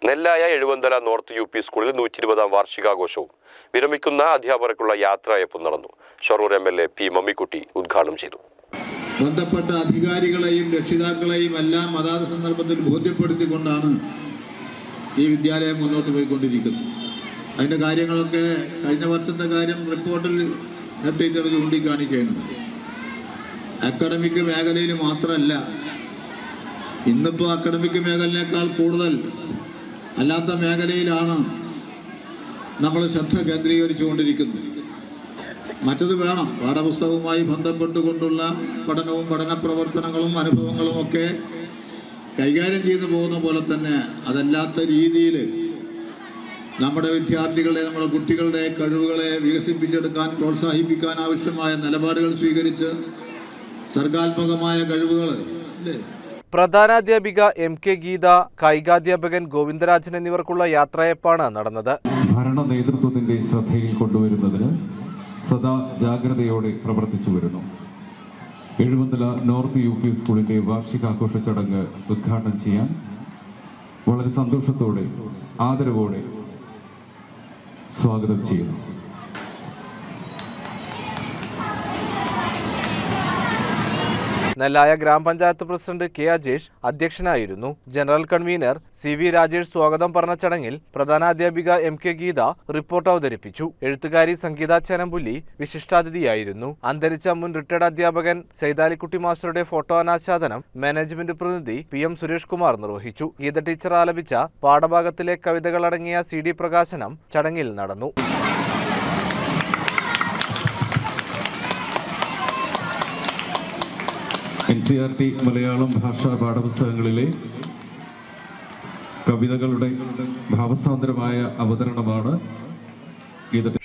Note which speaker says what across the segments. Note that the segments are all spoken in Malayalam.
Speaker 1: നെല്ലായ എഴുവന്തല നോർത്ത് UP സ്കൂളിൽ 120-ാം വാർഷികാഘോഷവും വിരമിക്കുന്ന അധ്യാപകർക്കുള്ള യാത്രയയപ്പും നടന്നു. Shoranur MLA P. മമ്മിക്കുട്ടി ഉദ്ഘാടനം ചെയ്തു.
Speaker 2: ബന്ധപ്പെട്ട അധികാരികളെയും രക്ഷിതാക്കളെയും എല്ലാം അതാത് സന്ദർഭത്തിൽ ബോധ്യപ്പെടുത്തിക്കൊണ്ടാണ് ഈ വിദ്യാലയം മുന്നോട്ട് പോയിക്കൊണ്ടിരിക്കുന്നത്. അതിൻ്റെ കാര്യങ്ങളൊക്കെ കഴിഞ്ഞ വർഷത്തെ കാര്യം റിപ്പോർട്ടിൽ ഹെഡ് ടീച്ചർ ചൂണ്ടിക്കാണിക്കുകയുണ്ടായി. അക്കാഡമിക് മേഖലയിൽ മാത്രമല്ല, ഇന്നിപ്പോൾ അക്കാഡമിക് മേഖലയേക്കാൾ കൂടുതൽ അല്ലാത്ത മേഖലയിലാണ് നമ്മൾ ശ്രദ്ധ കേന്ദ്രീകരിച്ചുകൊണ്ടിരിക്കുന്നത്. മറ്റത് വേണം, പാഠപുസ്തകവുമായി ബന്ധപ്പെട്ടുകൊണ്ടുള്ള പഠനവും പഠന പ്രവർത്തനങ്ങളും അനുഭവങ്ങളുമൊക്കെ കൈകാര്യം ചെയ്തു പോകുന്ന പോലെ തന്നെ അതല്ലാത്ത രീതിയിൽ നമ്മുടെ വിദ്യാർത്ഥികളെ, നമ്മുടെ കുട്ടികളുടെ കഴിവുകളെ വികസിപ്പിച്ചെടുക്കാൻ, പ്രോത്സാഹിപ്പിക്കാൻ ആവശ്യമായ നിലപാടുകൾ സ്വീകരിച്ച് സർഗാത്മകമായ കഴിവുകൾ
Speaker 3: പ്രധാനാധ്യാപിക MK ഗീത, കായികാധ്യാപകൻ ഗോവിന്ദരാജൻ എന്നിവർക്കുള്ള യാത്രയയപ്പാണ് നടന്നത്.
Speaker 4: ഭരണ നേതൃത്വത്തിന്റെ ശ്രദ്ധയിൽ കൊണ്ടുവരുന്നതിന് സദാ ജാഗ്രതയോടെ പ്രവർത്തിച്ചു വരുന്നു. എഴുവന്തല നോർത്ത് UP സ്കൂളിന്റെ വാർഷികാഘോഷ ചടങ്ങ് ഉദ്ഘാടനം ചെയ്യാൻ വളരെ സന്തോഷത്തോടെ ആദരവോടെ സ്വാഗതം ചെയ്യുന്നു.
Speaker 3: നെല്ലായ ഗ്രാമപഞ്ചായത്ത് പ്രസിഡന്റ് K. അജേഷ് അധ്യക്ഷനായിരുന്നു. ജനറൽ കൺവീനർ CV രാജേഷ് സ്വാഗതം പറഞ്ഞ ചടങ്ങിൽ പ്രധാനാധ്യാപിക MK ഗീത റിപ്പോർട്ട് അവതരിപ്പിച്ചു. എഴുത്തുകാരി സംഗീത ചേനമ്പുല്ലി വിശിഷ്ടാതിഥിയായിരുന്നു. അന്തരിച്ച മുൻ റിട്ടയർഡ് അധ്യാപകൻ സൈതാലിക്കുട്ടി മാസ്റ്ററുടെ ഫോട്ടോ അനാച്ഛാദനം മാനേജ്മെന്റ് പ്രതിനിധി PM സുരേഷ് കുമാർ നിർവഹിച്ചു. ഗീത ടീച്ചർ ആലപിച്ച പാഠഭാഗത്തിലെ കവിതകളടങ്ങിയ CD പ്രകാശനം ചടങ്ങിൽ നടന്നു.
Speaker 4: NCERT മലയാളം ഭാഷാ പാഠപുസ്തകങ്ങളിലെ കവിതകളുടെ ഭാവസാന്ദ്രമായ അവതരണമാണ്.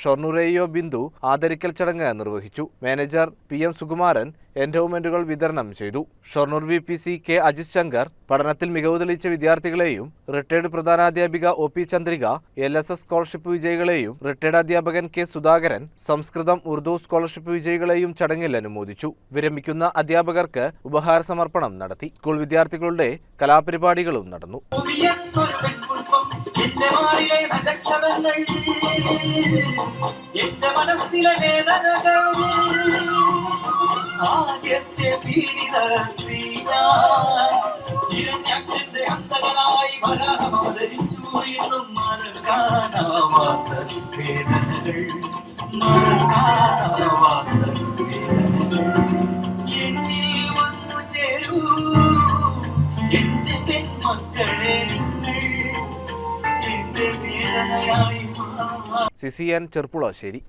Speaker 3: ഷൊർണൂർ AO ബിന്ദു ആദരിക്കൽ ചടങ്ങ് നിർവഹിച്ചു. മാനേജർ PM സുകുമാരൻ എൻഡോവ്മെന്റുകൾ വിതരണം ചെയ്തു. Shoranur VPC K. അജിത് ശങ്കർ പഠനത്തിൽ മികവ് തെളിയിച്ച വിദ്യാർത്ഥികളെയും റിട്ടയർഡ് പ്രധാനാധ്യാപിക OP ചന്ദ്രിക, LSS സ്കോളർഷിപ്പ് വിജയികളെയും റിട്ടയർഡ് അധ്യാപകൻ K. സുധാകരൻ സംസ്കൃതം ഉറുദു സ്കോളർഷിപ്പ് വിജയികളെയും ചടങ്ങിൽ അനുമോദിച്ചു. വിരമിക്കുന്ന അധ്യാപകർക്ക് ഉപഹാര സമർപ്പണം നടത്തി. സ്കൂൾ വിദ്യാർത്ഥികളുടെ കലാപരിപാടികളും നടന്നു.
Speaker 5: ആദ്യത്തെ പീഡിത സ്ത്രീയായി അന്തകനായി വരാഹം അവതരിച്ചു എന്നും മറക്കാനാവാത്ത വേദനകൾ, മറക്കാനാവാത്ത വേദനകൾ എന്നിൽ വന്നു ചേരൂ എന്റെ പെൺമക്കളെ, നിങ്ങൾ എന്റെ വേദനയായി.
Speaker 3: CCN ചെർപ്പുളശ്ശേരി.